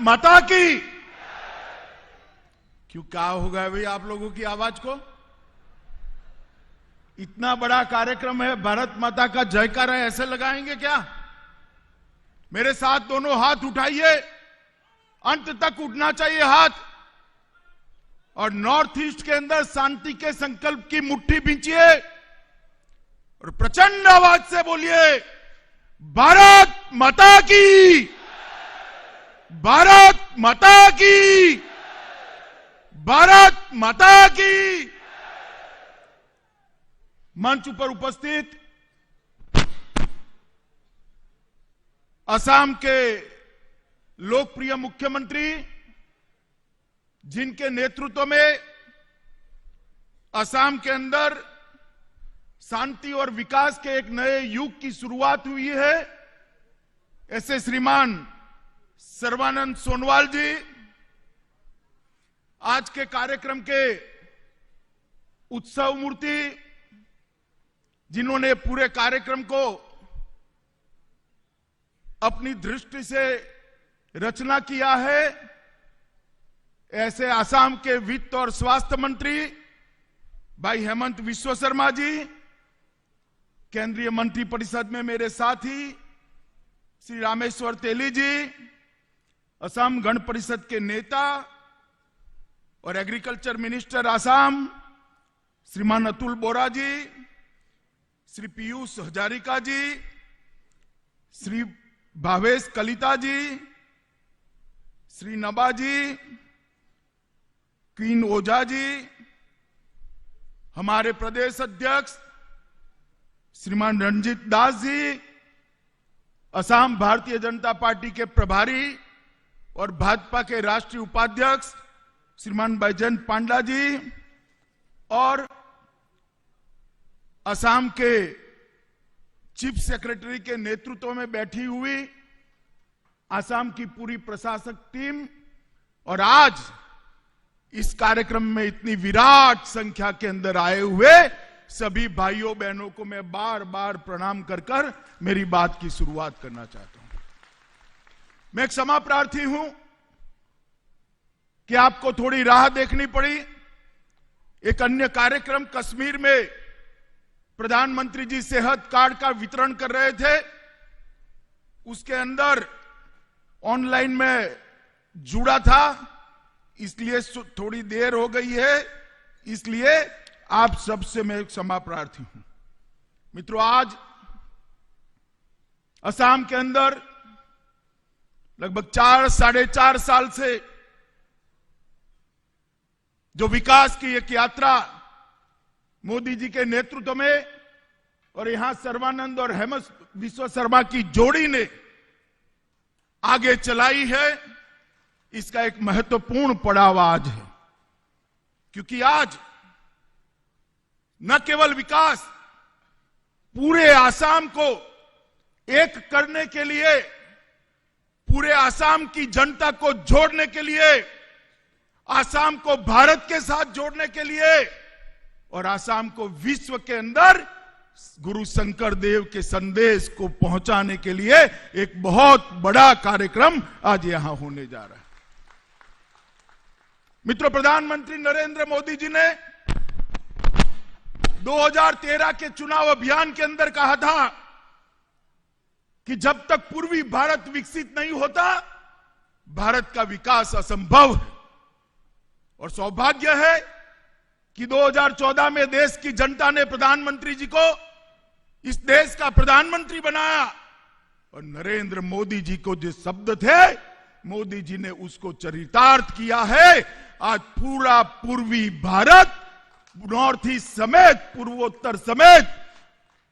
माता की। क्यों, क्या हो गया भाई आप लोगों की आवाज को? इतना बड़ा कार्यक्रम है, भारत माता का जयकारा ऐसे लगाएंगे क्या? मेरे साथ दोनों हाथ उठाइए, अंत तक उठना चाहिए हाथ, और नॉर्थ ईस्ट के अंदर शांति के संकल्प की मुट्ठी बींचिए और प्रचंड आवाज से बोलिए, भारत माता की, भारत माता की, भारत माता की। मंच पर उपस्थित असम के लोकप्रिय मुख्यमंत्री, जिनके नेतृत्व में असम के अंदर शांति और विकास के एक नए युग की शुरुआत हुई है, ऐसे श्रीमान सर्बानंद सोनोवाल जी आज के कार्यक्रम के उत्सव मूर्ति, जिन्होंने पूरे कार्यक्रम को अपनी दृष्टि से रचना किया है, ऐसे असम के वित्त और स्वास्थ्य मंत्री भाई हेमंत विश्व शर्मा जी, केंद्रीय मंत्रिपरिषद में मेरे साथी श्री रामेश्वर तेली जी, असम गण परिषद के नेता और एग्रीकल्चर मिनिस्टर असम श्रीमान अतुल बोरा जी, श्री पीयूष हजारिका जी, श्री भावेश कलिता जी, श्री नबा जी, क्वीन ओझा जी, हमारे प्रदेश अध्यक्ष श्रीमान रंजीत दास जी, असम भारतीय जनता पार्टी के प्रभारी और भाजपा के राष्ट्रीय उपाध्यक्ष श्रीमान बैजयंत पांडा जी, और असम के चीफ सेक्रेटरी के नेतृत्व में बैठी हुई असम की पूरी प्रशासक टीम, और आज इस कार्यक्रम में इतनी विराट संख्या के अंदर आए हुए सभी भाइयों बहनों को मैं बार बार प्रणाम कर कर मेरी बात की शुरुआत करना चाहता हूं। मैं एक क्षमा प्रार्थी हूं कि आपको थोड़ी राह देखनी पड़ी। एक अन्य कार्यक्रम कश्मीर में प्रधानमंत्री जी सेहत कार्ड का वितरण कर रहे थे, उसके अंदर ऑनलाइन में जुड़ा था, इसलिए थोड़ी देर हो गई है, इसलिए आप सबसे मैं क्षमा प्रार्थी हूं। मित्रों, आज असम के अंदर लगभग 4-4.5 साल से जो विकास की एक यात्रा मोदी जी के नेतृत्व में और यहां सर्बानंद और हेमंत विश्व शर्मा की जोड़ी ने आगे चलाई है, इसका एक महत्वपूर्ण पड़ाव आज है। क्योंकि आज न केवल विकास, पूरे असम को एक करने के लिए, पूरे असम की जनता को जोड़ने के लिए, असम को भारत के साथ जोड़ने के लिए और असम को विश्व के अंदर गुरु शंकर देव के संदेश को पहुंचाने के लिए एक बहुत बड़ा कार्यक्रम आज यहां होने जा रहा है। मित्रों, प्रधानमंत्री नरेंद्र मोदी जी ने 2013 के चुनाव अभियान के अंदर कहा था कि जब तक पूर्वी भारत विकसित नहीं होता, भारत का विकास असंभव है। और सौभाग्य है कि 2014 में देश की जनता ने प्रधानमंत्री जी को इस देश का प्रधानमंत्री बनाया, और नरेंद्र मोदी जी को जो शब्द थे, मोदी जी ने उसको चरितार्थ किया है। आज पूरा पूर्वी भारत, नॉर्थ ईस्ट समेत, पूर्वोत्तर समेत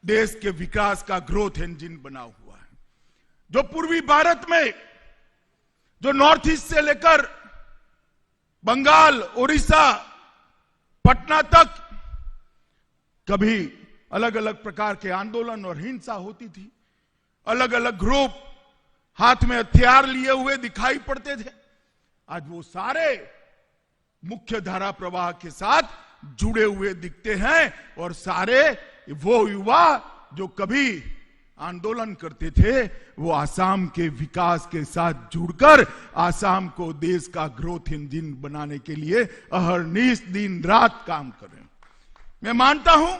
देश के विकास का ग्रोथ इंजन बना हुआ है। जो पूर्वी भारत में, जो नॉर्थ ईस्ट से लेकर बंगाल, उड़ीसा, पटना तक कभी अलग अलग प्रकार के आंदोलन और हिंसा होती थी, अलग अलग ग्रुप हाथ में हथियार लिए हुए दिखाई पड़ते थे, आज वो सारे मुख्य धारा प्रवाह के साथ जुड़े हुए दिखते हैं। और सारे वो युवा जो कभी आंदोलन करते थे वो आसाम के विकास के साथ जुड़कर आसाम को देश का ग्रोथ इंजन बनाने के लिए अहर्निश दिन रात काम कर रहे हैं। मैं मानता हूं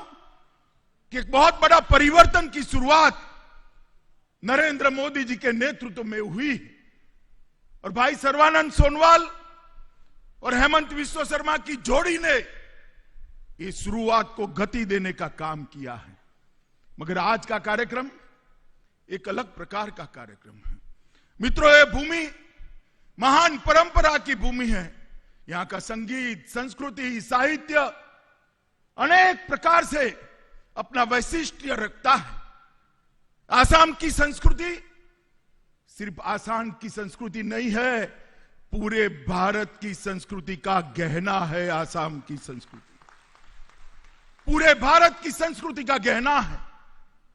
कि एक बहुत बड़ा परिवर्तन की शुरुआत नरेंद्र मोदी जी के नेतृत्व में हुई और भाई सर्बानंद सोनोवाल और हेमंत विश्व शर्मा की जोड़ी ने इस शुरुआत को गति देने का काम किया है। मगर आज का कार्यक्रम एक अलग प्रकार का कार्यक्रम है। मित्रों, ये भूमि महान परंपरा की भूमि है। यहां का संगीत, संस्कृति, साहित्य अनेक प्रकार से अपना वैशिष्ट्य रखता है। आसाम की संस्कृति सिर्फ आसाम की संस्कृति नहीं है, पूरे भारत की संस्कृति का गहना है। आसाम की संस्कृति पूरे भारत की संस्कृति का गहना है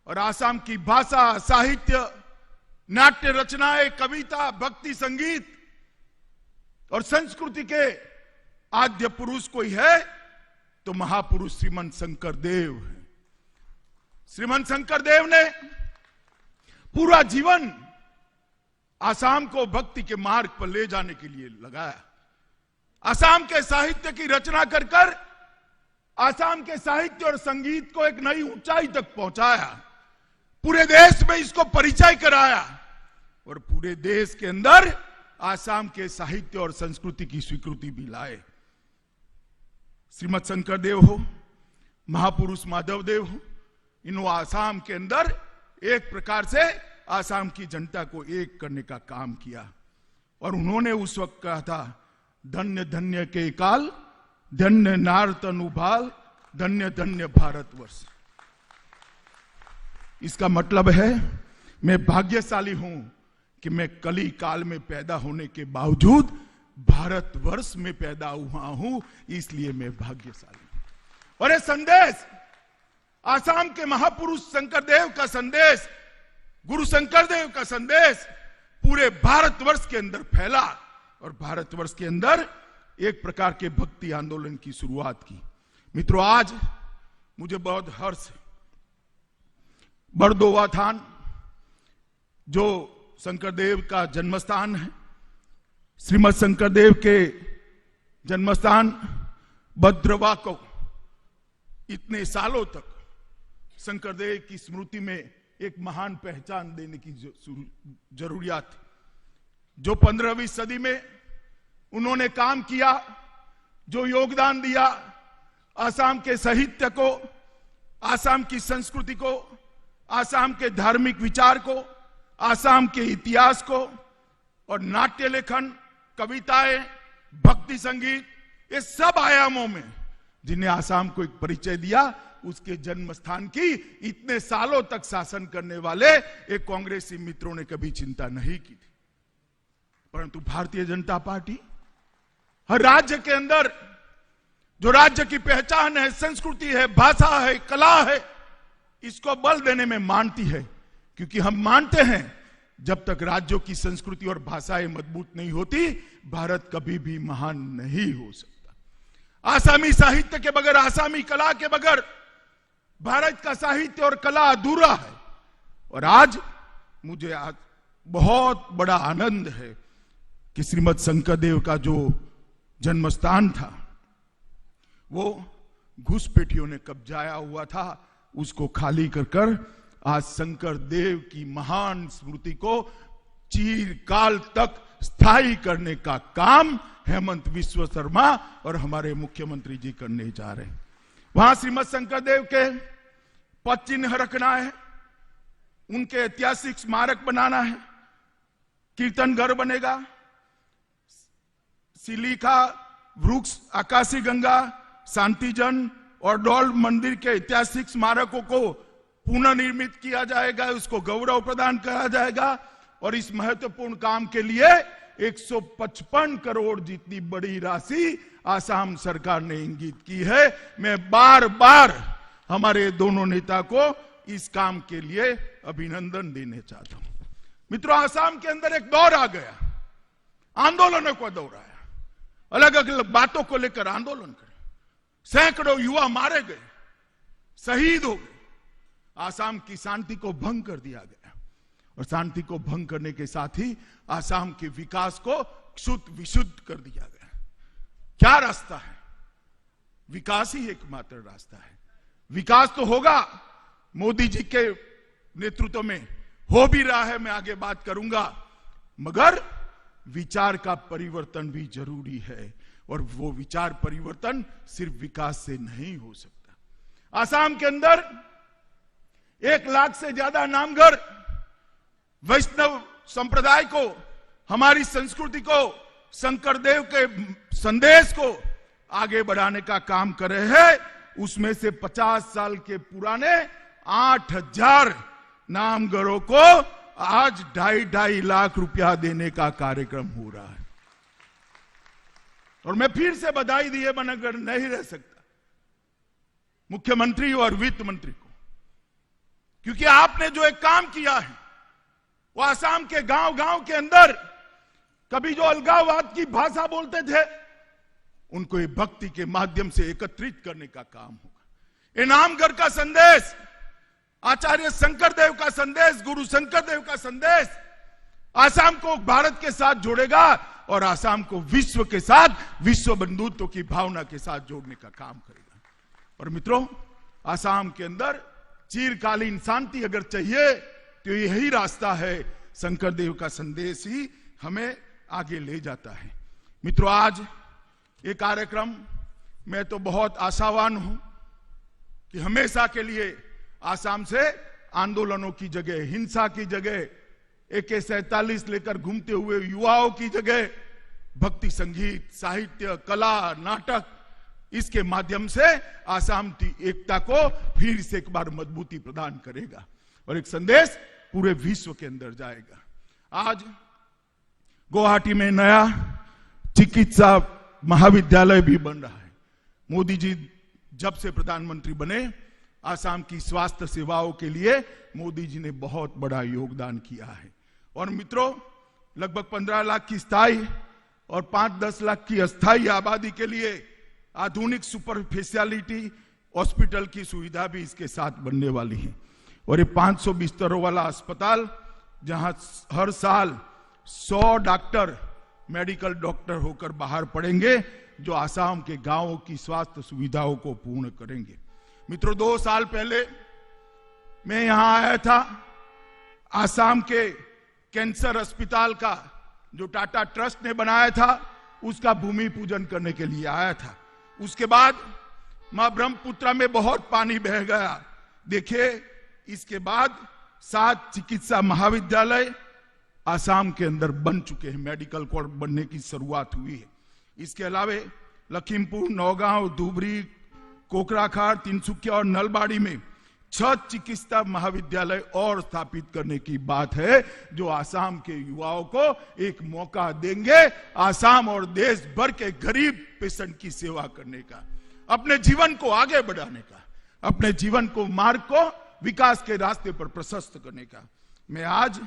और आसाम की भाषा, साहित्य, नाट्य रचनाएं, कविता, भक्ति संगीत और संस्कृति के आद्य पुरुष कोई है तो महापुरुष श्रीमंत शंकरदेव है। श्रीमंत शंकरदेव ने पूरा जीवन आसाम को भक्ति के मार्ग पर ले जाने के लिए लगाया। आसाम के साहित्य की रचना कर कर आसाम के साहित्य और संगीत को एक नई ऊंचाई तक पहुंचाया। पूरे देश में इसको परिचय कराया और पूरे देश के अंदर आसाम के साहित्य और संस्कृति की स्वीकृति भी लाए। श्रीमंत शंकरदेव हो, महापुरुष माधवदेव हो, इन आसाम के अंदर एक प्रकार से आसाम की जनता को एक करने का काम किया। और उन्होंने उस वक्त कहा था, धन्य धन्य के काल, धन्य नार तनुभाल, धन्य धन्य भारतवर्ष। इसका मतलब है मैं भाग्यशाली हूं कि मैं कली काल में पैदा होने के बावजूद भारतवर्ष में पैदा हुआ हूं, इसलिए मैं भाग्यशाली हूं। और ये संदेश, आसाम के महापुरुष शंकरदेव का संदेश, गुरु शंकरदेव का संदेश पूरे भारतवर्ष के अंदर फैला और भारतवर्ष के अंदर एक प्रकार के भक्ति आंदोलन की शुरुआत की। मित्रों, आज मुझे बहुत हर्ष है। बरदोवा थान जो शंकरदेव का जन्मस्थान है, श्रीमद शंकरदेव के जन्मस्थान भद्रवा को इतने सालों तक शंकरदेव की स्मृति में एक महान पहचान देने की जरूरियात थी। जो 15वीं सदी में उन्होंने काम किया, जो योगदान दिया आसाम के साहित्य को, आसाम की संस्कृति को, आसाम के धार्मिक विचार को, आसाम के इतिहास को, और नाट्य लेखन, कविताएं, भक्ति संगीत, ये सब आयामों में जिन्हें आसाम को एक परिचय दिया, उसके जन्म स्थान की इतने सालों तक शासन करने वाले एक कांग्रेसी मित्रों ने कभी चिंता नहीं की थी। परंतु भारतीय जनता पार्टी हर राज्य के अंदर जो राज्य की पहचान है, संस्कृति है, भाषा है, कला है, इसको बल देने में मानती है। क्योंकि हम मानते हैं जब तक राज्यों की संस्कृति और भाषाएं मजबूत नहीं होती, भारत कभी भी महान नहीं हो सकता। आसामी साहित्य के बगैर, आसामी कला के बगैर भारत का साहित्य और कला अधूरा है। और आज मुझे बहुत बड़ा आनंद है कि श्रीमद शंकरदेव का जो जन्म स्थान था वो घुसपैठियों ने कब्जाया हुआ था, उसको खाली कर आज शंकरदेव की महान स्मृति को चिरकाल तक स्थायी करने का काम हेमंत विश्व शर्मा और हमारे मुख्यमंत्री जी करने जा रहे हैं। वहां श्रीमद शंकरदेव के पद चिन्ह रखना है, उनके ऐतिहासिक स्मारक बनाना है, कीर्तन घर बनेगा, सिलिका वृक्ष, आकाशी गंगा, शांतिजन और डोल मंदिर के ऐतिहासिक स्मारकों को पुनर्निर्मित किया जाएगा, उसको गौरव प्रदान करा जाएगा। और इस महत्वपूर्ण काम के लिए 155 करोड़ जितनी बड़ी राशि आसाम सरकार ने इंगित की है। मैं बार बार हमारे दोनों नेता को इस काम के लिए अभिनंदन देने चाहता हूं। मित्रों, आसाम के अंदर एक दौर आ गया, आंदोलनों का दौर आया, अलग अलग बातों को लेकर आंदोलन करे, सैकड़ों युवा मारे गए, शहीद हो गए, आसाम की शांति को भंग कर दिया गया और शांति को भंग करने के साथ ही आसाम के विकास को क्षुत विशुद्ध कर दिया गया। क्या रास्ता है? विकास ही एकमात्र रास्ता है। विकास तो होगा, मोदी जी के नेतृत्व में हो भी रहा है, मैं आगे बात करूंगा, मगर विचार का परिवर्तन भी जरूरी है और वो विचार परिवर्तन सिर्फ विकास से नहीं हो सकता। आसाम के अंदर 1 लाख से ज्यादा नामघर वैष्णव संप्रदाय को, हमारी संस्कृति को, शंकर देव के संदेश को आगे बढ़ाने का काम कर रहे हैं। उसमें से 50 साल के पुराने 8000 नामघरों को आज 2.5 लाख रुपया देने का कार्यक्रम हो रहा है। और मैं फिर से बधाई दिए बनकर नहीं रह सकता मुख्यमंत्री और वित्त मंत्री को, क्योंकि आपने जो एक काम किया है वो आसाम के गांव गांव के अंदर कभी जो अलगाववाद की भाषा बोलते थे उनको ये भक्ति के माध्यम से एकत्रित करने का काम होगा। ये नामघर का संदेश, आचार्य शंकरदेव का संदेश, गुरु शंकरदेव का संदेश आसाम को भारत के साथ जोड़ेगा और आसाम को विश्व के साथ, विश्व बंधुत्व की भावना के साथ जोड़ने का काम करेगा। और मित्रों, आसाम के अंदर चिरकालीन शांति अगर चाहिए तो यही रास्ता है। शंकरदेव का संदेश ही हमें आगे ले जाता है। मित्रों, आज ये कार्यक्रम, मैं तो बहुत आशावान हूं कि हमेशा के लिए आसाम से आंदोलनों की जगह, हिंसा की जगह, AK-47 लेकर घूमते हुए युवाओं की जगह भक्ति संगीत, साहित्य, कला, नाटक, इसके माध्यम से आसाम की एकता को फिर से एक बार मजबूती प्रदान करेगा और एक संदेश पूरे विश्व के अंदर जाएगा। आज गुवाहाटी में नया चिकित्सा महाविद्यालय भी बन रहा है। मोदी जी जब से प्रधानमंत्री बने, आसाम की स्वास्थ्य सेवाओं के लिए मोदी जी ने बहुत बड़ा योगदान किया है। और मित्रों, लगभग 15 लाख की स्थायी और 5-10 लाख की अस्थायी आबादी के लिए आधुनिक सुपर स्पेशलिटी हॉस्पिटल की सुविधा भी इसके साथ बनने वाली है। और ये 500 बिस्तरों वाला अस्पताल, जहां हर साल 100 डॉक्टर मेडिकल डॉक्टर होकर बाहर पड़ेंगे, जो आसाम के गांवों की स्वास्थ्य सुविधाओं को पूर्ण करेंगे। मित्रों, 2 साल पहले मैं यहां आया था। आसाम के कैंसर अस्पताल का जो टाटा ट्रस्ट ने बनाया था, उसका भूमि पूजन करने के लिए आया था। उसके बाद मां ब्रह्मपुत्रा में बहुत पानी बह गया। देखिए, इसके बाद 7 चिकित्सा महाविद्यालय आसाम के अंदर बन चुके हैं, मेडिकल कॉलेज बनने की शुरुआत हुई है। इसके अलावा लखीमपुर, नौगांव, धुबरी, कोकराखार, तिनसुकिया और नलबाड़ी में 6 चिकित्सा महाविद्यालय और स्थापित करने की बात है, जो आसाम के युवाओं को एक मौका देंगे आसाम और देश भर के गरीब पेशेंट की सेवा करने का, अपने जीवन को आगे बढ़ाने का, अपने जीवन को, मार्ग को विकास के रास्ते पर प्रशस्त करने का। मैं आज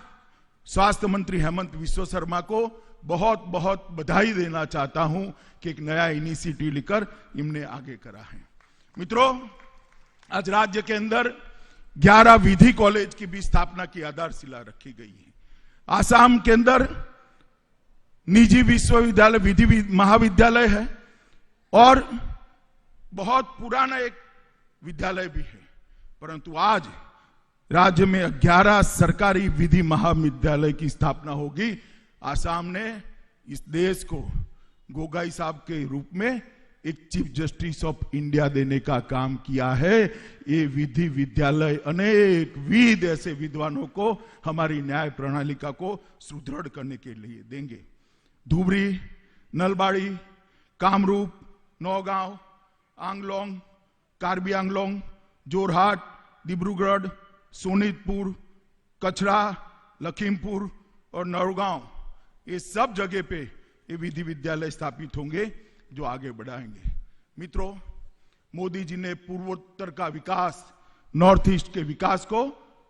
स्वास्थ्य मंत्री हेमंत विश्व शर्मा को बहुत बहुत बधाई देना चाहता हूं कि एक नया इनिशिएटिव लेकर इन्होंने आगे करा है। मित्रों, आज राज्य के अंदर 11 विधि कॉलेज की भी स्थापना की आधारशिला रखी गई है। आसाम के अंदर निजी विश्वविद्यालय, विधि महाविद्यालय है और बहुत पुराना एक विद्यालय भी है, परंतु आज राज्य में 11 सरकारी विधि महाविद्यालय की स्थापना होगी। आसाम ने इस देश को गोगाई साहब के रूप में एक चीफ जस्टिस ऑफ इंडिया देने का काम किया है। ये विधि विद्यालय अनेक विद ऐसे विद्वानों को हमारी न्याय प्रणालिका को सुदृढ़ करने के लिए देंगे। धुबरी, नलबाड़ी, कामरूप, नौगांव, आंगलोंग, कार्बी आंगलोंग, जोरहाट, डिब्रूगढ़, सोनितपुर, कचरा, लखीमपुर और नौगांव, ये सब जगह पे ये विधि विद्यालय स्थापित होंगे जो आगे बढ़ाएंगे। मित्रों, मोदी जी ने पूर्वोत्तर का विकास, नॉर्थ ईस्ट के विकास को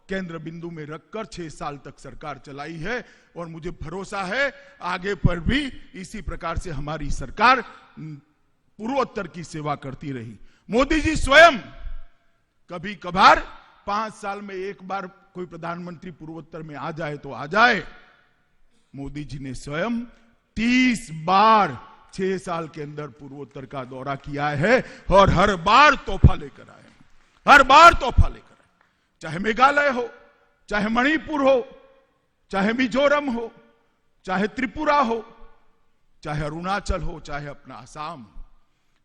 केंद्र बिंदु में रखकर 6 साल तक सरकार चलाई है और मुझे भरोसा है आगे पर भी इसी प्रकार से हमारी सरकार पूर्वोत्तर की सेवा करती रही। मोदी जी स्वयं कभी कभार 5 साल में एक बार कोई प्रधानमंत्री पूर्वोत्तर में आ जाए तो आ जाए। मोदी जी ने स्वयं 30 बार 6 साल के अंदर पूर्वोत्तर का दौरा किया है और हर बार तोहफा लेकर आए, हर बार तोहफा लेकर आए। चाहे मेघालय हो, चाहे मणिपुर हो, चाहे मिजोरम हो, चाहे त्रिपुरा हो, चाहे अरुणाचल हो, चाहे अपना असम हो।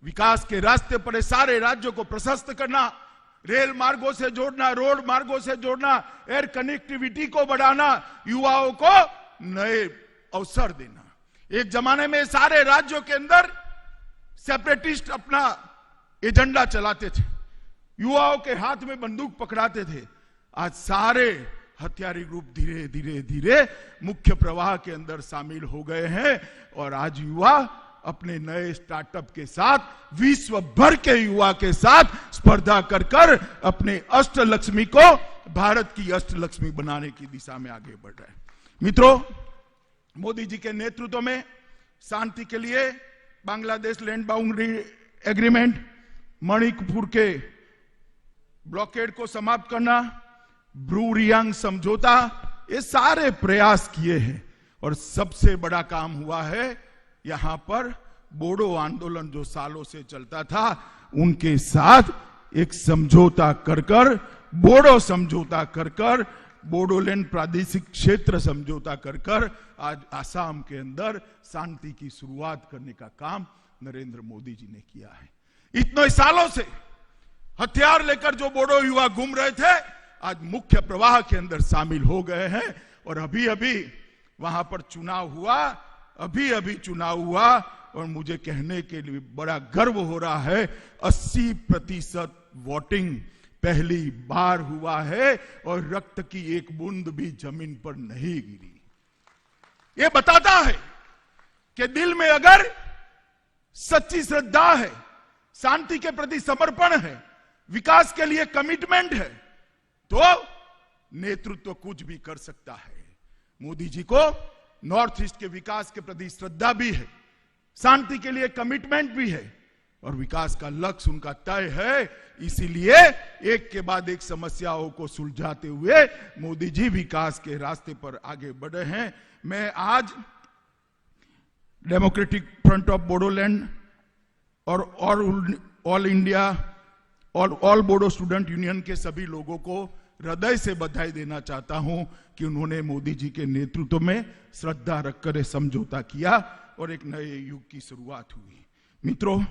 विकास के रास्ते पर सारे राज्यों को प्रशस्त करना, रेल मार्गों से जोड़ना, रोड मार्गों से जोड़ना, एयर कनेक्टिविटी को बढ़ाना, युवाओं को नए अवसर देना। एक जमाने में सारे राज्यों के अंदर सेपरेटिस्ट अपना एजेंडा चलाते थे, युवाओं के हाथ में बंदूक पकड़ाते थे। आज सारे हथियारी ग्रुप धीरे धीरे धीरे मुख्य प्रवाह के अंदर शामिल हो गए हैं और आज युवा अपने नए स्टार्टअप के साथ, विश्व भर के युवा के साथ स्पर्धा कर कर अपने अष्टलक्ष्मी को भारत की अष्टलक्ष्मी बनाने की दिशा में आगे बढ़ रहे हैं। मित्रों, मोदी जी के नेतृत्व में शांति के लिए Bangladesh land boundary agreement, Manipur के ब्लॉकेड को समाप्त करना, ब्रू रियांग समझौता, ये सारे प्रयास किए हैं। और सबसे बड़ा काम हुआ है यहां पर बोडो आंदोलन जो सालों से चलता था, उनके साथ एक समझौता कर कर, बोडो समझौता कर कर, बोडोलैंड प्रादेशिक क्षेत्र समझौता कर कर आज आसाम के अंदर शांति की शुरुआत करने का काम नरेंद्र मोदी जी ने किया है। इतने सालों से हथियार लेकर जो बोडो युवा घूम रहे थे, आज मुख्य प्रवाह के अंदर शामिल हो गए हैं। और अभी अभी वहां पर चुनाव हुआ, अभी चुनाव हुआ और मुझे कहने के लिए बड़ा गर्व हो रहा है, 80% वोटिंग पहली बार हुआ है और रक्त की एक बूंद भी जमीन पर नहीं गिरी। यह बताता है कि दिल में अगर सच्ची श्रद्धा है, शांति के प्रति समर्पण है, विकास के लिए कमिटमेंट है, तो नेतृत्व कुछ भी कर सकता है। मोदी जी को नॉर्थ ईस्ट के विकास के प्रति श्रद्धा भी है, शांति के लिए कमिटमेंट भी है और विकास का लक्ष्य उनका तय है। इसीलिए एक के बाद एक समस्याओं को सुलझाते हुए मोदी जी विकास के रास्ते पर आगे बढ़े हैं। मैं आज डेमोक्रेटिक फ्रंट ऑफ बोडोलैंड और ऑल इंडिया और ऑल बोडो स्टूडेंट यूनियन के सभी लोगों को हृदय से बधाई देना चाहता हूं कि उन्होंने मोदी जी के नेतृत्व में श्रद्धा रखकर समझौता किया और एक नए युग की शुरुआत हुई। मित्रों,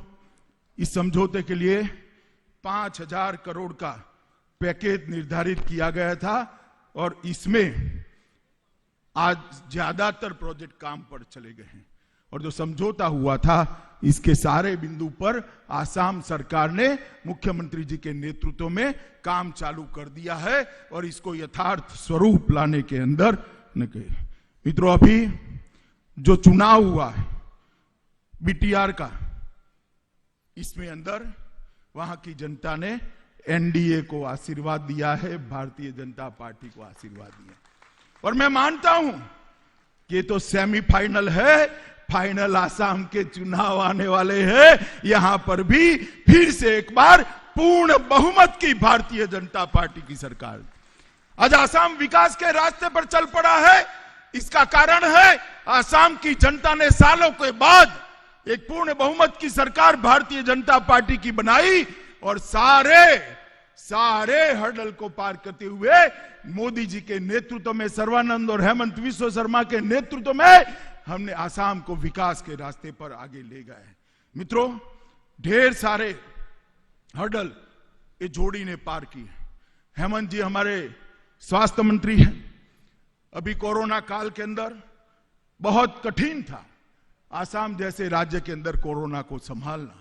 इस समझौते के लिए 5,000 करोड़ का पैकेज निर्धारित किया गया था और इसमें आज ज्यादातर प्रोजेक्ट काम पर चले गए हैं। और जो समझौता हुआ था, इसके सारे बिंदु पर आसाम सरकार ने मुख्यमंत्री जी के नेतृत्व में काम चालू कर दिया है और इसको यथार्थ स्वरूप लाने के अंदर न गए। मित्रों, अभी जो चुनाव हुआ है बीटीआर का, इसमें अंदर वहां की जनता ने एनडीए को आशीर्वाद दिया है, भारतीय जनता पार्टी को आशीर्वाद दिया। और मैं मानता हूं कि ये तो सेमीफाइनल है, फाइनल आसाम के चुनाव आने वाले हैं। यहां पर भी फिर से एक बार पूर्ण बहुमत की भारतीय जनता पार्टी की सरकार। आज आसाम विकास के रास्ते पर चल पड़ा है। इसका कारण है आसाम की जनता ने सालों के बाद एक पूर्ण बहुमत की सरकार भारतीय जनता पार्टी की बनाई और सारे हर्डल को पार करते हुए मोदी जी के नेतृत्व में, सर्बानंद और हेमंत विश्व शर्मा के नेतृत्व में हमने आसाम को विकास के रास्ते पर आगे ले गए। मित्रों, ढेर सारे हर्डल ये जोड़ी ने पार किए। हेमंत जी हमारे स्वास्थ्य मंत्री हैं। अभी कोरोना काल के अंदर बहुत कठिन था आसाम जैसे राज्य के अंदर कोरोना को संभालना,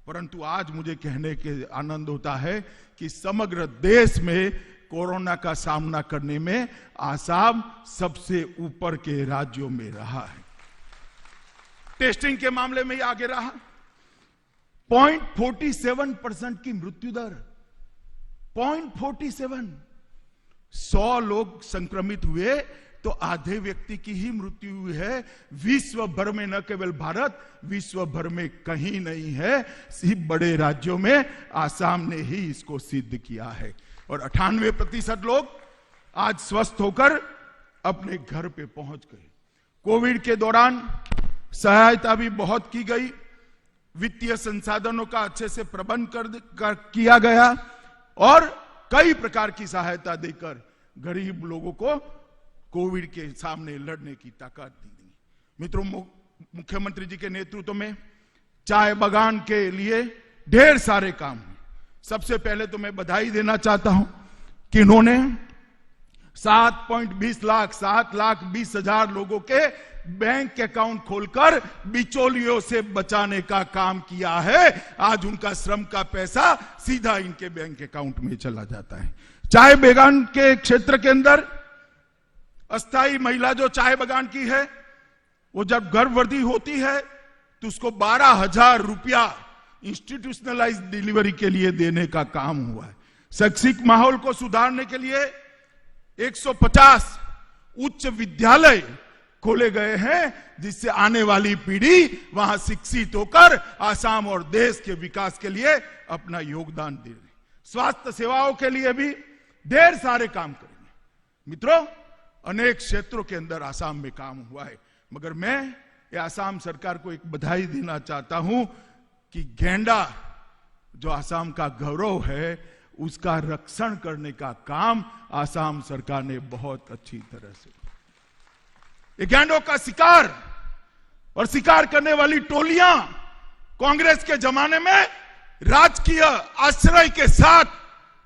परंतु आज मुझे कहने के आनंद होता है कि समग्र देश में कोरोना का सामना करने में आसाम सबसे ऊपर के राज्यों में रहा है। टेस्टिंग के मामले में आगे रहा। 0.47% की मृत्यु दर, 0.47। 100 लोग संक्रमित हुए तो आधे व्यक्ति की ही मृत्यु हुई है। विश्व भर में, न केवल भारत, विश्व भर में कहीं नहीं है। सिर्फ बड़े राज्यों में आसाम ने ही इसको सिद्ध किया है। और 98% लोग आज स्वस्थ होकर अपने घर पे पहुंच गए। कोविड के दौरान सहायता भी बहुत की गई, वित्तीय संसाधनों का अच्छे से प्रबंध किया गया और कई प्रकार की सहायता देकर गरीब लोगों को कोविड के सामने लड़ने की ताकत दी गई। मित्रों, मुख्यमंत्री जी के नेतृत्व में चाय बागान के लिए ढेर सारे काम हुए। सबसे पहले तो मैं बधाई देना चाहता हूं कि इन्होंने 7,20,00,000 लोगों के बैंक अकाउंट खोलकर बिचौलियों से बचाने का काम किया है। आज उनका श्रम का पैसा सीधा इनके बैंक अकाउंट में चला जाता है। चाय बागान के क्षेत्र के अंदर अस्थाई महिला जो चाय बागान की है, वो जब गर्भवती होती है तो उसको 12,000 रुपया इंस्टीट्यूशनलाइज डिलीवरी के लिए देने का काम हुआ है। शैक्षिक माहौल को सुधारने के लिए 150 उच्च विद्यालय खोले गए हैं, जिससे आने वाली पीढ़ी वहां शिक्षित होकर आसाम और देश के विकास के लिए अपना योगदान दे रहे। स्वास्थ्य सेवाओं के लिए भी ढेर सारे काम करेंगे। मित्रों, अनेक क्षेत्रों के अंदर आसाम में काम हुआ है, मगर मैं ये आसाम सरकार को एक बधाई देना चाहता हूं कि गेंडा जो आसाम का गौरव है, उसका रक्षण करने का काम आसाम सरकार ने बहुत अच्छी तरह से। ये गैंडों का शिकार और शिकार करने वाली टोलियां कांग्रेस के जमाने में राजकीय आश्रय के साथ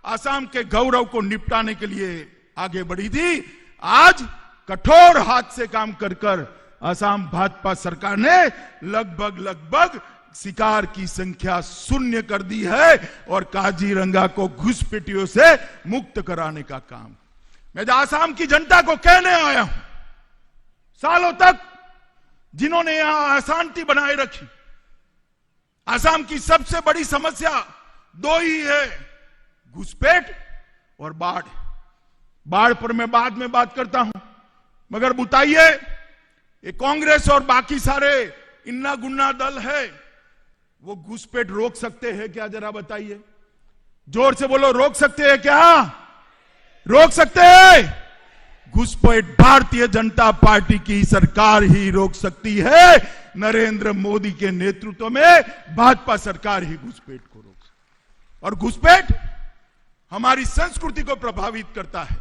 आसाम के गौरव को निपटाने के लिए आगे बढ़ी थी। आज कठोर हाथ से काम कर आसाम भाजपा सरकार ने लगभग शिकार की संख्या 0 कर दी है और काजीरंगा को घुसपैठियों से मुक्त कराने का काम। मैं आसाम की जनता को कहने आया हूं, सालों तक जिन्होंने यहां अशांति बनाए रखी, आसाम की सबसे बड़ी समस्या 2 ही है, घुसपैठ और बाढ़। बाढ़ पर मैं बाद में बात करता हूं, मगर बताइए, ये कांग्रेस और बाकी सारे इन्ना गुन्ना दल है, वो घुसपैठ रोक सकते हैं क्या? जरा बताइए, जोर से बोलो, रोक सकते हैं क्या? रोक सकते हैं? घुसपैठ भारतीय जनता पार्टी की सरकार ही रोक सकती है। नरेंद्र मोदी के नेतृत्व में भाजपा सरकार ही घुसपैठ को रोक सकती। और घुसपैठ हमारी संस्कृति को प्रभावित करता है,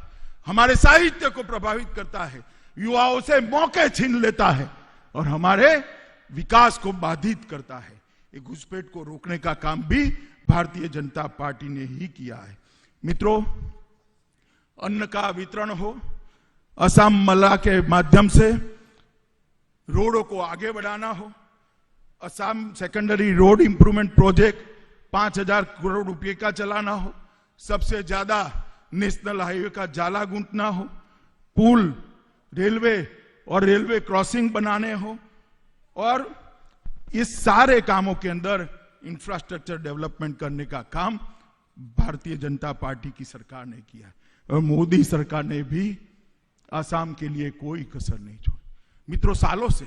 हमारे साहित्य को प्रभावित करता है, युवाओं से मौके छीन लेता है और हमारे विकास को बाधित करता है। ये घुसपैठ को रोकने का काम भी भारतीय जनता पार्टी ने ही किया है। मित्रों, अन्न का वितरण हो, असम मला के माध्यम से रोडों को आगे बढ़ाना हो, Assam secondary road improvement project 5,000 crore रुपए का चलाना हो, सबसे ज्यादा नेशनल हाईवे का जाला गूंथना हो, पुल, रेलवे और रेलवे क्रॉसिंग बनाने हो, और इस सारे कामों के अंदर इंफ्रास्ट्रक्चर डेवलपमेंट करने का काम भारतीय जनता पार्टी की सरकार ने किया और मोदी सरकार ने भी आसाम के लिए कोई कसर नहीं छोड़ी। मित्रों, सालों से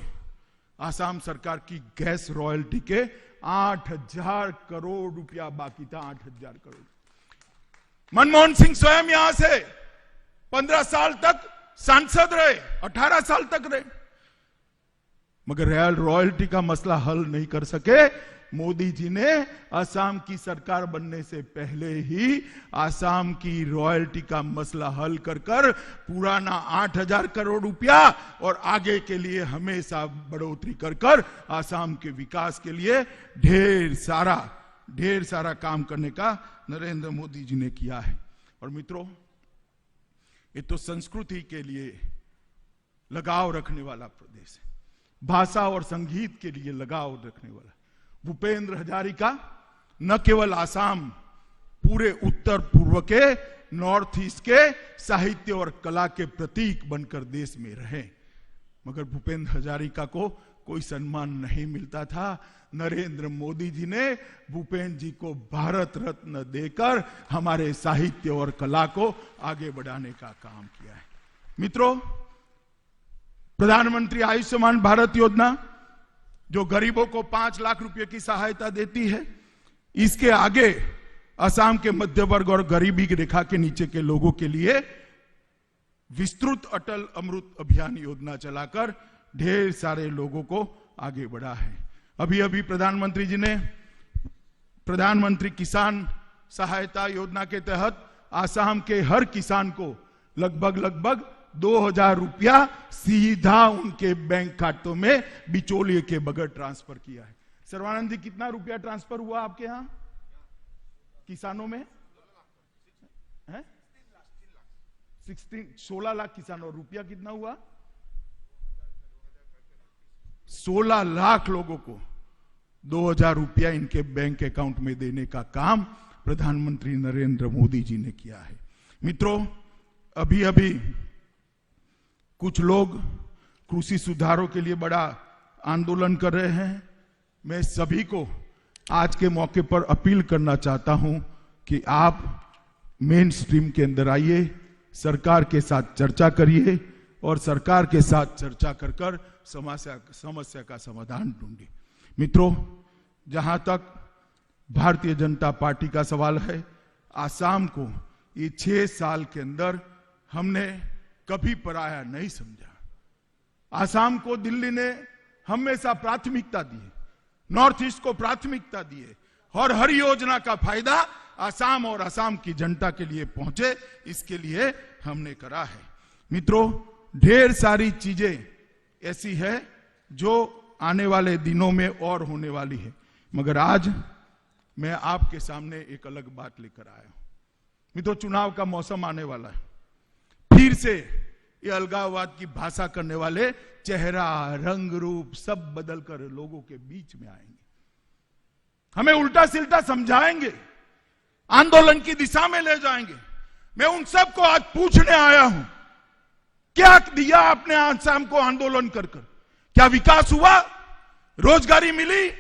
आसाम सरकार की गैस रॉयल्टी के 8,000 करोड़ रुपया बाकी था। 8,000 करोड़। मनमोहन सिंह स्वयं यहां से 15 साल तक सांसद रहे, 18 साल तक रहे, मगर रॉयल्टी का मसला हल नहीं कर सके। मोदी जी ने आसाम की सरकार बनने से पहले ही आसाम की रॉयल्टी का मसला हल कर पुराना 8,000 करोड़ रुपया और आगे के लिए हमेशा बढ़ोतरी कर आसाम के विकास के लिए ढेर सारा काम करने का नरेंद्र मोदी जी ने किया है। और मित्रों, ये तो संस्कृति के लिए लगाव रखने वाला प्रदेश है, भाषा और संगीत के लिए लगाव रखने वाला। भूपेंद्र हजारिका न केवल आसाम, पूरे उत्तर पूर्व के, नॉर्थ ईस्ट के साहित्य और कला के प्रतीक बनकर देश में रहे, मगर भूपेंद्र हजारिका को कोई सम्मान नहीं मिलता था। नरेंद्र मोदी जी ने भूपेंद्र जी को भारत रत्न देकर हमारे साहित्य और कला को आगे बढ़ाने का काम किया है। मित्रों, प्रधानमंत्री आयुष्मान भारत योजना जो गरीबों को 5 लाख रुपए की सहायता देती है, इसके आगे असम के मध्य वर्ग और गरीबी की रेखा के नीचे के लोगों के लिए विस्तृत अटल अमृत अभियान योजना चलाकर ढेर सारे लोगों को आगे बढ़ा है। अभी अभी प्रधानमंत्री जी ने प्रधानमंत्री किसान सहायता योजना के तहत असम के हर किसान को लगभग 2000 रुपया सीधा उनके बैंक खातों में बिचौलिए के बगैर ट्रांसफर किया है। सर्वानंद जी, कितना रुपया ट्रांसफर हुआ आपके यहां किसानों में? 16 लाख किसानों। रुपया कितना हुआ? 16 लाख लोगों को 2000 रुपया इनके बैंक अकाउंट में देने का काम प्रधानमंत्री नरेंद्र मोदी जी ने किया है। मित्रों, अभी अभी कुछ लोग कृषि सुधारों के लिए बड़ा आंदोलन कर रहे हैं। मैं सभी को आज के मौके पर अपील करना चाहता हूं कि आप मेन स्ट्रीम के अंदर आइए, सरकार के साथ चर्चा करिए और सरकार के साथ चर्चा कर समस्या का समाधान ढूंढिए। मित्रों, जहां तक भारतीय जनता पार्टी का सवाल है, आसाम को ये 6 साल के अंदर हमने कभी पराया नहीं समझा। आसाम को दिल्ली ने हमेशा प्राथमिकता दी, नॉर्थ ईस्ट को प्राथमिकता दी है और हर योजना का फायदा आसाम और आसाम की जनता के लिए पहुंचे, इसके लिए हमने करा है। मित्रों, ढेर सारी चीजें ऐसी है जो आने वाले दिनों में और होने वाली है, मगर आज मैं आपके सामने एक अलग बात लेकर आया हूं। मित्रों, चुनाव का मौसम आने वाला है। फिर से ये अलगाववाद की भाषा करने वाले चेहरा, रंग, रूप सब बदलकर लोगों के बीच में आएंगे, हमें उल्टा सिल्टा समझाएंगे, आंदोलन की दिशा में ले जाएंगे। मैं उन सबको आज पूछने आया हूं, क्या दिया आपने आसाम को आंदोलन कर? क्या विकास हुआ? रोजगारी मिली?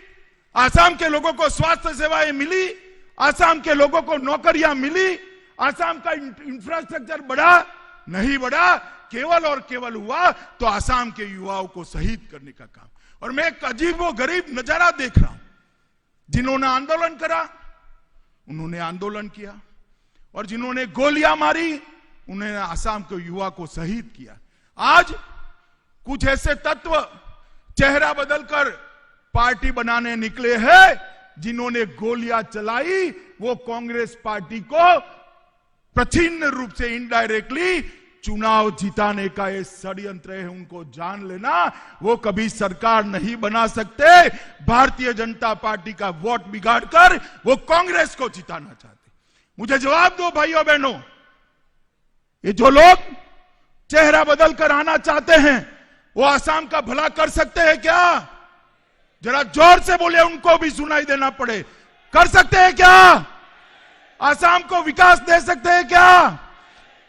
आसाम के लोगों को स्वास्थ्य सेवाएं मिली? आसाम के लोगों को नौकरियां मिली? आसाम का इंफ्रास्ट्रक्चर बढ़ा? नहीं बढ़ा। केवल और केवल हुआ तो आसाम के युवाओं को शहीद करने का काम। और मैं एक अजीबोगरीब नजारा देख रहा हूं। जिन्होंने आंदोलन करा उन्होंने आंदोलन किया, और जिन्होंने गोलियां मारी उन्होंने आसाम के युवा को शहीद किया। आज कुछ ऐसे तत्व चेहरा बदलकर पार्टी बनाने निकले हैं, जिन्होंने गोलियां चलाई वो कांग्रेस पार्टी को प्रच्छन्न रूप से इनडायरेक्टली चुनाव जिताने का ये षड्यंत्र है। उनको जान लेना, वो कभी सरकार नहीं बना सकते। भारतीय जनता पार्टी का वोट बिगाड़कर वो कांग्रेस को जिताना चाहते। मुझे जवाब दो भाइयों बहनों, ये जो लोग चेहरा बदलकर आना चाहते हैं वो आसाम का भला कर सकते हैं क्या? जरा जोर से बोले, उनको भी सुनाई देना पड़े। कर सकते हैं क्या? आसाम को विकास दे सकते हैं क्या?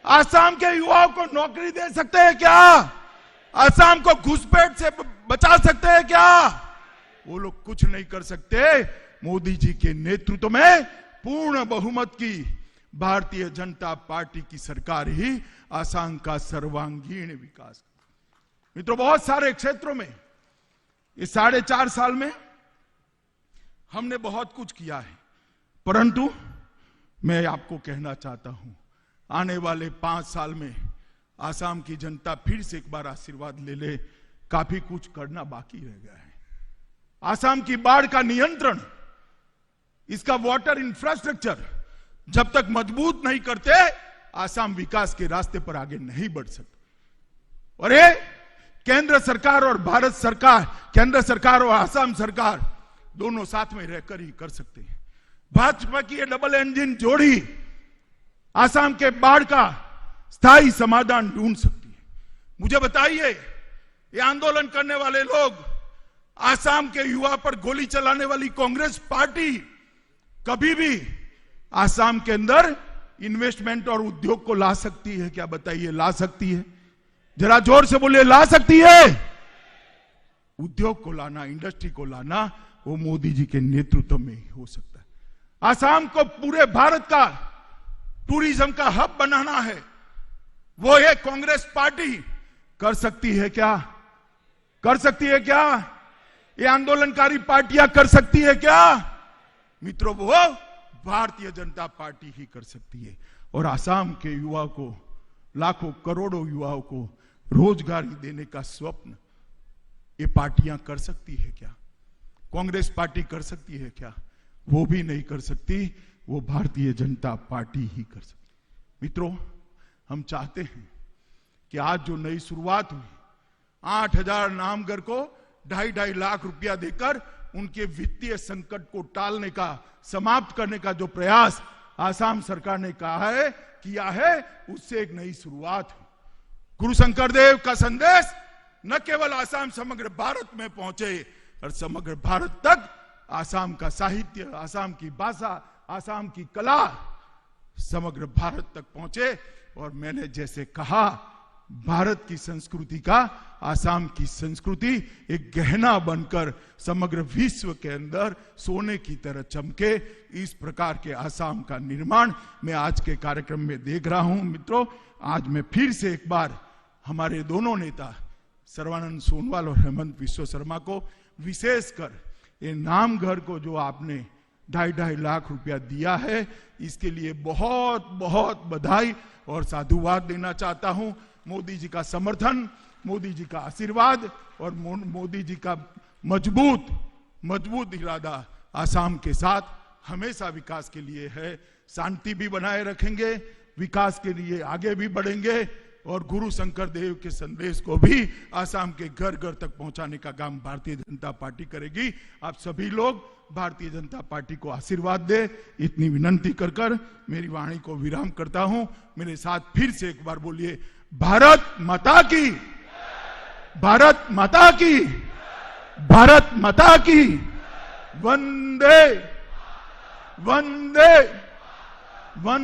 आसाम के युवाओं को नौकरी दे सकते हैं क्या? आसाम को घुसपैठ से बचा सकते हैं क्या? वो लोग कुछ नहीं कर सकते। मोदी जी के नेतृत्व में पूर्ण बहुमत की भारतीय जनता पार्टी की सरकार ही आसाम का सर्वांगीण विकास। मित्रों, बहुत सारे क्षेत्रों में इस 4.5 साल में हमने बहुत कुछ किया है, परंतु मैं आपको कहना चाहता हूं, आने वाले 5 साल में आसाम की जनता फिर से एक बार आशीर्वाद ले ले। काफी कुछ करना बाकी रह गया है। आसाम की बाढ़ का नियंत्रण, इसका वाटर इंफ्रास्ट्रक्चर जब तक मजबूत नहीं करते, आसाम विकास के रास्ते पर आगे नहीं बढ़ सकता। और ये केंद्र सरकार और भारत सरकार, केंद्र सरकार और आसाम सरकार दोनों साथ में रहकर ही कर सकते हैं। भाजपा की ये डबल इंजन जोड़ी आसाम के बाढ़ का स्थायी समाधान ढूंढ सकती है। मुझे बताइए, ये आंदोलन करने वाले लोग, आसाम के युवा पर गोली चलाने वाली कांग्रेस पार्टी कभी भी आसाम के अंदर इन्वेस्टमेंट और उद्योग को ला सकती है क्या? बताइए, ला सकती है? जरा जोर से बोलिए, ला सकती है? उद्योग को लाना, इंडस्ट्री को लाना, वो मोदी जी के नेतृत्व में ही हो सकता है। आसाम को पूरे भारत का टूरिज्म का हब बनाना है, वो ये कांग्रेस पार्टी कर सकती है क्या? कर सकती है क्या? ये आंदोलनकारी पार्टियां कर सकती है क्या? मित्रों, वो भारतीय जनता पार्टी ही कर सकती है। और आसाम के युवा को, लाखों करोड़ों युवाओं को रोजगारी देने का स्वप्न ये पार्टियां कर सकती है क्या? कांग्रेस पार्टी कर सकती है क्या? वो भी नहीं कर सकती, वो भारतीय जनता पार्टी ही कर सकती। मित्रों, हम चाहते हैं कि आज जो नई शुरुआत हुई, 8,000 नामगर को 2.5 लाख रुपया देकर उनके वित्तीय संकट को टालने का, समाप्त करने का जो प्रयास आसाम सरकार ने किया है, उससे एक नई शुरुआत है। गुरु शंकर देव का संदेश न केवल आसाम, समग्र भारत में पहुंचे और समग्र भारत तक आसाम का साहित्य, आसाम की भाषा, आसाम की कला समग्र भारत तक पहुंचे। और मैंने जैसे कहा, भारत की संस्कृति का आसाम की संस्कृति एक गहना बनकर समग्र विश्व के अंदर सोने की तरह चमके, इस प्रकार के आसाम का निर्माण मैं आज के कार्यक्रम में देख रहा हूं। मित्रों, आज मैं फिर से एक बार हमारे दोनों नेता सर्बानंद सोनोवाल और हेमंत बिस्वा शर्मा को, विशेषकर ये नामघर को जो आपने 2.5 लाख रुपया दिया है, इसके लिए बहुत बहुत बधाई और साधुवाद देना चाहता हूं। मोदी जी का समर्थन, मोदी जी का आशीर्वाद और मोदी जी का मजबूत इरादा आसाम के साथ हमेशा विकास के लिए है। शांति भी बनाए रखेंगे, विकास के लिए आगे भी बढ़ेंगे और गुरु शंकर देव के संदेश को भी आसाम के घर घर तक पहुंचाने का काम भारतीय जनता पार्टी करेगी। आप सभी लोग भारतीय जनता पार्टी को आशीर्वाद दे, इतनी विनंती कर कर मेरी वाणी को विराम करता हूं। मेरे साथ फिर से एक बार बोलिए, भारत माता की, भारत माता की, भारत माता की, वंदे वंदे वंदे।